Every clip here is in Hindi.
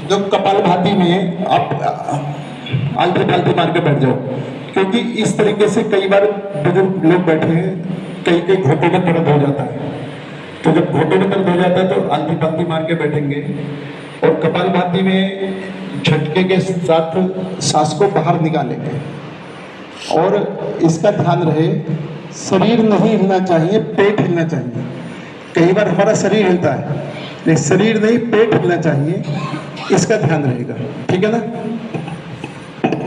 जो कपालभाति में आप आलतू फालतू मार के बैठ जाओ, क्योंकि इस तरीके से कई बार बुजुर्ग लोग बैठे हैं, कई कई घोटों में दर्द हो जाता है। तो जब घोटों में दर्द हो जाता है तो आलतू फालतू मार के बैठेंगे, और कपालभाति में झटके के साथ सांस को बाहर निकालेंगे। और इसका ध्यान रहे, शरीर नहीं हिलना चाहिए, पेट हिलना चाहिए। कई बार हमारा शरीर हिलता है, लेकिन शरीर नहीं, पेट हिलना चाहिए, इसका ध्यान रहेगा। ठीक है ना?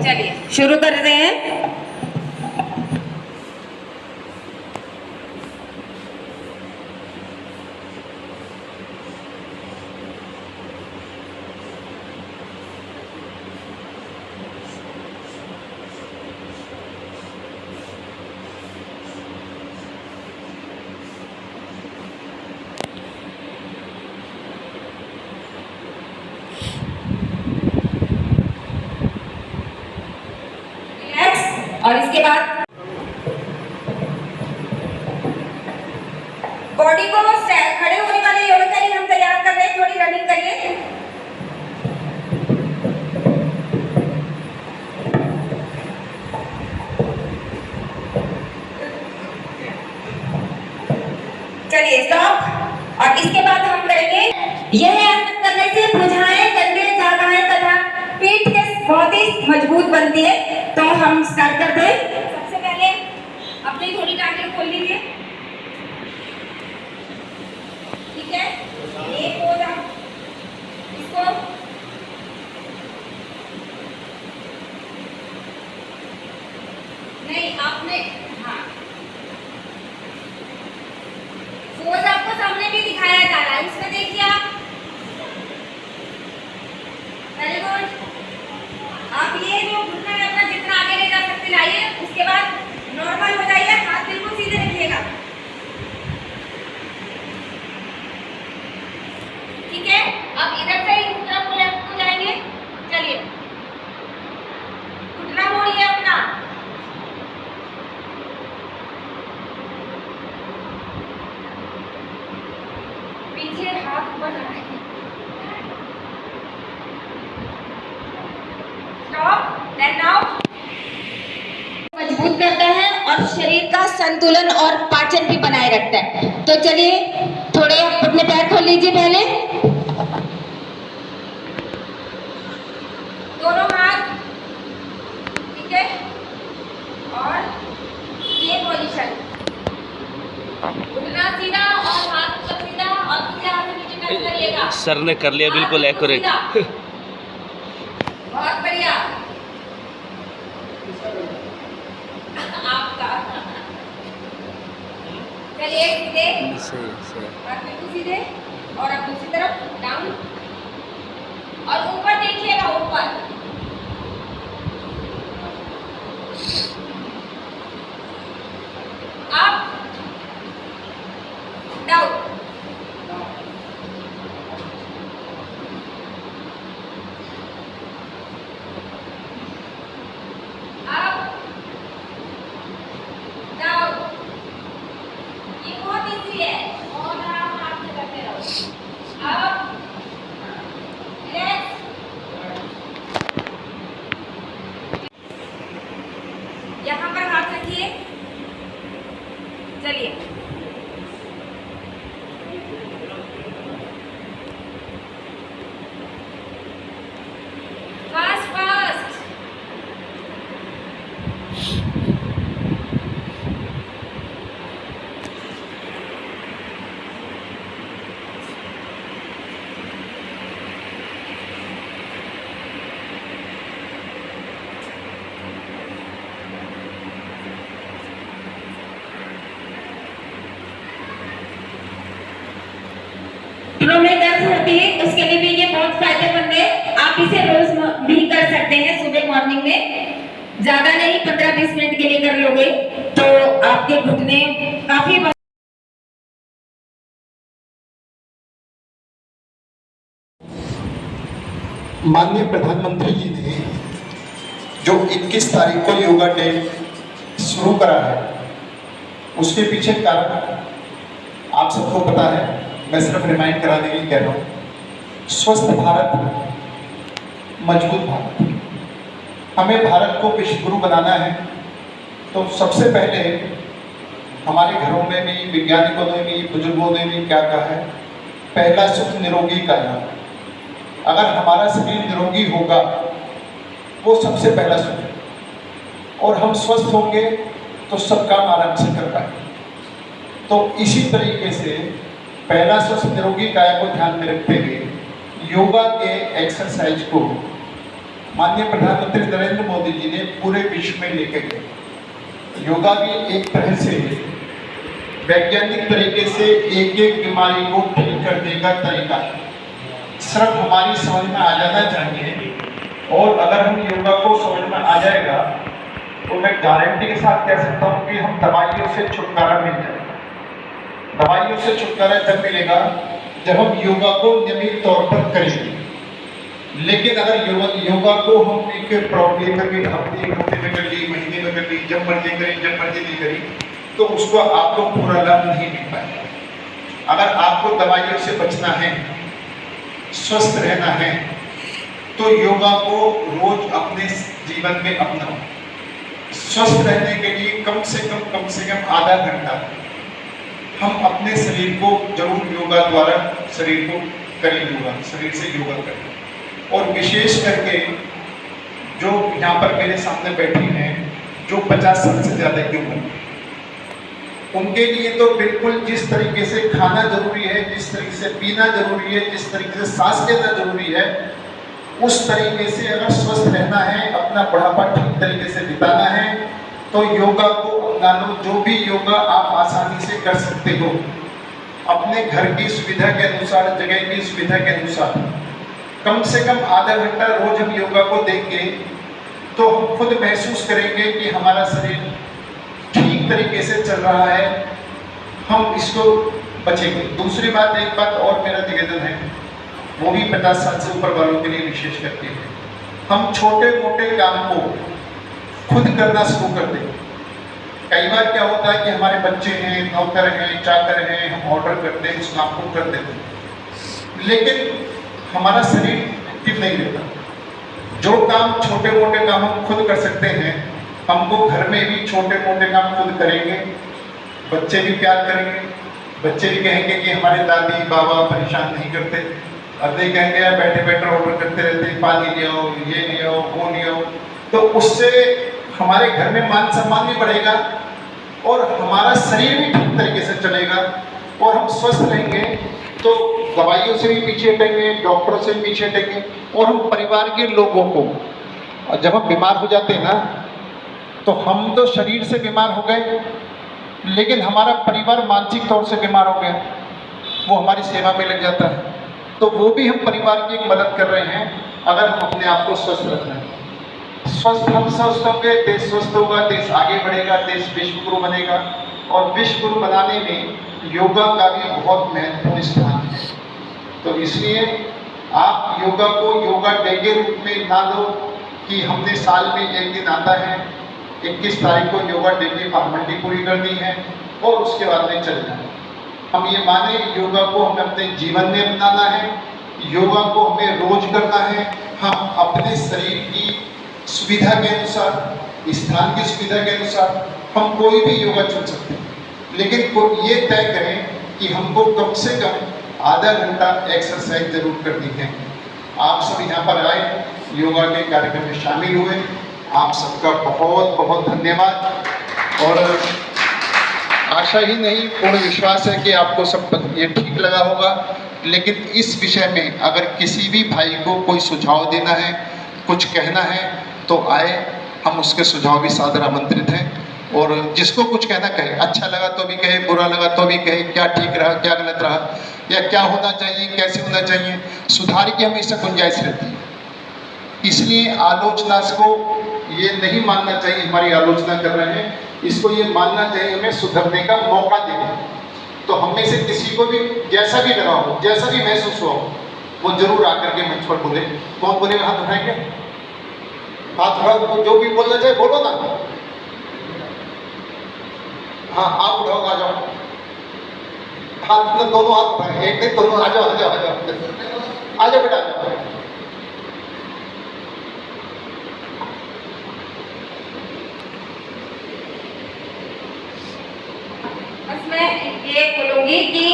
चलिए शुरू करते हैं। और इसके बाद बॉडी को खड़े होने वाले योगा के लिए हम तैयार कर रहे हैं। थोड़ी रनिंग करिए। चलिए स्टॉप। और इसके बाद हम करेंगे यह आसन करने से भुजाएं, कंधे, जांघें तथा पीठ के बहुत ही मजबूत बनती है। तो हम स्टार्ट करते हैं। सबसे पहले अपनी थोड़ी टांगें खोल लीजिए। ठीक है, एक हो जाओ इसको। नहीं आपने, हाँ पोज आपको सामने भी दिखाया जा रहा है, उसमें देखिए आप। Very good. आप ये जो घुटना है अपना जितना आगे ले जा सकते लाइए। उसके बाद नॉर्मल हो जाइए, हाथ बिल्कुल सीधे रखिएगा। ठीक है, अब इधर से इस तरफ को लेफ्ट को जाएंगे। चलिए घुटना मोड़िए अपना। पीछे हाथ ऊपर लगाइए। मजबूत करता है और शरीर का संतुलन और पाचन भी बनाए रखता है। तो चलिए थोड़े अपने पैर खोल लीजिए पहले। दोनों हाथ, ठीक है, और ये पोजीशन, घुटना सीधा और हाथ ऊपर सीधा, और दूसरे हाथ से नीचे टच करिएगा। सर ने कर लिया बिल्कुल एक्यूरेट। बहुत बढ़िया आपका। चलिए सीधे, हाथ बिल्कुल सीधे, और अब दूसरी तरफ डाउन, और ऊपर देखिएगा, ऊपर। अब डाउन, यहाँ पर हाथ रखिए। चलिए फास्ट फास्ट। घुटनों में दर्द होती है, उसके लिए भी ये बहुत फायदेमंद है। आप इसे रोज भी कर सकते हैं, सुबह मॉर्निंग में। ज्यादा नहीं, 15-20 मिनट के लिए कर लोगे तो आपके घुटने काफी। माननीय प्रधानमंत्री जी ने जो 21 तारीख को योगा डे शुरू करा है, उसके पीछे कारण आप सबको पता है, मैं सिर्फ रिमाइंड कराने के लिए कह रहा हूँ। स्वस्थ भारत मजबूत भारत। हमें भारत को विश्व गुरु बनाना है, तो सबसे पहले हमारे घरों में भी, वैज्ञानिकों ने भी, बुजुर्गों ने भी क्या कहा है, पहला सुख निरोगी काया। अगर हमारा शरीर निरोगी होगा, वो सबसे पहला सुख है, और हम स्वस्थ होंगे तो सब काम आराम से कर पाएंगे। तो इसी तरीके से पहला स्वस्थ निरोगी काया को ध्यान में रखते हुए योगा के एक्सरसाइज को माननीय प्रधानमंत्री नरेंद्र मोदी जी ने पूरे विश्व में लेके गए। योगा भी एक तरह से वैज्ञानिक तरीके से एक एक बीमारी को ठीक करने का तरीका है। सिर्फ हमारी समझ में आ जाना चाहिए, और अगर हम योगा को समझ में आ जाएगा तो मैं गारंटी के साथ कह सकता हूँ कि हम दवाइयों से छुटकारा मिल जाएगा। दवाइयों से छुटकारा जब मिलेगा जब हम योगा को नियमित तौर पर करेंगे। लेकिन अगर योगा को हम एक प्रॉब्लम करके हफ्ते में कर ली, महीने में कर ली, जब मर्जी करी जब मर्जी नहीं करी, तो उसको आपको पूरा लाभ नहीं मिल पाएगा। अगर आपको दवाइयों से बचना है, स्वस्थ रहना है, तो योगा को रोज अपने जीवन में अपनाओ। स्वस्थ रहने के लिए कम से कम आधा घंटा हम अपने शरीर को जरूर योगा द्वारा शरीर को करें, योगा शरीर से योगा करें। और विशेष करके जो यहाँ पर मेरे सामने बैठी हैं, जो 50 साल से ज़्यादा की उम्र, उनके लिए तो बिल्कुल जिस तरीके से खाना जरूरी है, जिस तरीके से पीना जरूरी है, जिस तरीके से सांस लेना जरूरी है, उस तरीके से अगर स्वस्थ रहना है, अपना बुढ़ापा ठीक तरीके से बिताना है, तो योगा को अपना लो। जो भी योगा आप आसानी से कर सकते हो, अपने घर की सुविधा के अनुसार, जगह की सुविधा के अनुसार, कम से कम आधा घंटा रोज हम योगा को देंगे तो हम खुद महसूस करेंगे कि हमारा शरीर ठीक तरीके से चल रहा है, हम इसको बचेंगे। दूसरी बात, एक बात और मेरा निवेदन है, वो भी 50 साल से ऊपर वालों के लिए विशेष करके है, हम छोटे मोटे काम को खुद करना शुरू कर दें। कई बार क्या होता है कि हमारे बच्चे हैं, नौकर हैं, चाकर हैं, हम ऑर्डर करते हैं, उस काम को कर देते हैं, लेकिन हमारा शरीर एक्टिव नहीं रहता। जो काम छोटे मोटे काम हम खुद कर सकते हैं, हमको घर में भी छोटे मोटे काम खुद करेंगे, बच्चे भी प्यार करेंगे, बच्चे भी कहेंगे कि हमारे दादी बाबा परेशान नहीं करते, और नहीं कहेंगे यार बैठे बैठे ऑर्डर करते रहते, पानी ले आओ, ये ले आओ, वो ले आओ। तो उससे हमारे घर में मान सम्मान भी बढ़ेगा और हमारा शरीर भी ठीक तरीके से चलेगा, और हम स्वस्थ रहेंगे तो दवाइयों से भी पीछे हटेंगे, डॉक्टरों से भी पीछे हटेंगे, और हम परिवार के लोगों को, और जब हम बीमार हो जाते हैं ना, तो हम तो शरीर से बीमार हो गए, लेकिन हमारा परिवार मानसिक तौर से बीमार हो गया, वो हमारी सेवा में लग जाता है। तो वो भी हम परिवार की एक मदद कर रहे हैं, अगर हम अपने आप को स्वस्थ रखना है। स्वस्थ हम स्वस्थ होंगे, देश स्वस्थ होगा, देश आगे बढ़ेगा, देश विश्व गुरु बनेगा, और विश्व गुरु बनाने में योगा का भी बहुत महत्वपूर्ण स्थान है। तो इसलिए आप योगा को योगा डे के रूप में ना लो कि हमने साल में एक दिन आता है, 21 तारीख को योगा डे की फॉर्मेलिटी पूरी करनी है और उसके बाद में चलना है। हम ये माने योगा को हमें अपने जीवन में अपनाना है, योगा को हमें रोज करना है। हम अपने शरीर की सुविधा के अनुसार, स्थान की सुविधा के अनुसार हम कोई भी योगा चुन सकते हैं, लेकिन ये तय करें कि हमको कम से कम आधा घंटा एक्सरसाइज जरूर करनी है। आप सब यहाँ पर आए, योगा के कार्यक्रम में शामिल हुए, आप सबका बहुत बहुत धन्यवाद। और आशा ही नहीं, पूर्ण विश्वास है कि आपको सब ये ठीक लगा होगा। लेकिन इस विषय में अगर किसी भी भाई को कोई सुझाव देना है, कुछ कहना है, तो आए, हम उसके सुझाव भी सादर आमंत्रित हैं। और जिसको कुछ कहना कहे, अच्छा लगा तो भी कहे, बुरा लगा तो भी कहे, क्या ठीक रहा, क्या गलत रहा, या क्या होना चाहिए, कैसे होना चाहिए, सुधार की हमेशा गुंजाइश रहती है। इसलिए आलोचना को ये नहीं मानना चाहिए हमारी आलोचना कर रहे हैं, इसको ये मानना चाहिए हमें सुधरने का मौका देना। तो हम में से किसी को भी जैसा भी लगा हो, जैसा भी महसूस हो, वो जरूर आकर के मंच पर बोले। कौन बोलेगा? हाथ उठाएंगे, हाथ उठाओ, जो भी बोलना चाहे बोलो ना। हाँ, आप उठाओ, आ जाओ, हाथ मतलब दोनों हाथ उठाए, एक नहीं दोनों, आ जाओ आ जाओ आ जाओ आ जाओ बेटा, आ जाओ। बस मैं ये बोलूंगी कि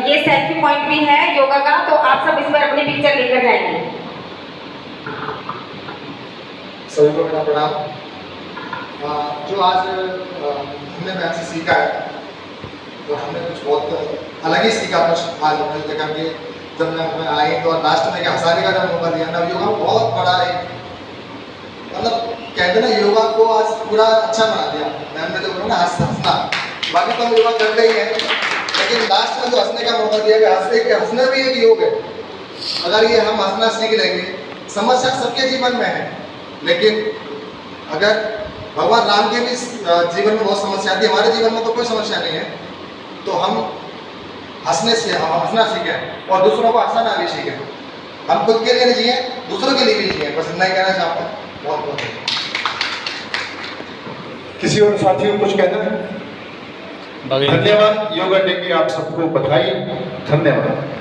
ये सेल्फी पॉइंट भी है योगा का, तो आप सब इस पर अपनी पिक्चर लेकर जाएंगे। सभी को मेरा प्रणाम। जो आज हमने मैम से सीखा है तो हमने कुछ बहुत अलग ही सीखा कुछ आज हमने देखा कि जब मैं आई तो लास्ट में क्या हंसाने का जब मौका दिया ना, योगा बहुत बड़ा एक मतलब कहते ना योगा को आज पूरा अच्छा बना दिया मैम ने, जो बोला ना हंसना, बाकी तो हम योगा कर रही है लेकिन लास्ट में जो हंसने का मौका दिया कि हंसना भी एक योग है। अगर ये हम हंसना सीख लेंगे, समस्या सबके जीवन में है, लेकिन अगर भगवान राम के भी जीवन में बहुत समस्या थी, हमारे जीवन में तो कोई समस्या नहीं है, तो हम हंसना सीखें और दूसरों को हंसाना भी सीखें। हम खुद के लिए नहीं जिए, दूसरों के लिए भी जिए, बस इतना ही कहना चाहता हूँ। बहुत बहुत किसी और साथी को कुछ कहना है? बगैर धन्यवाद। योगा डे की आप सबको बधाई। धन्यवाद।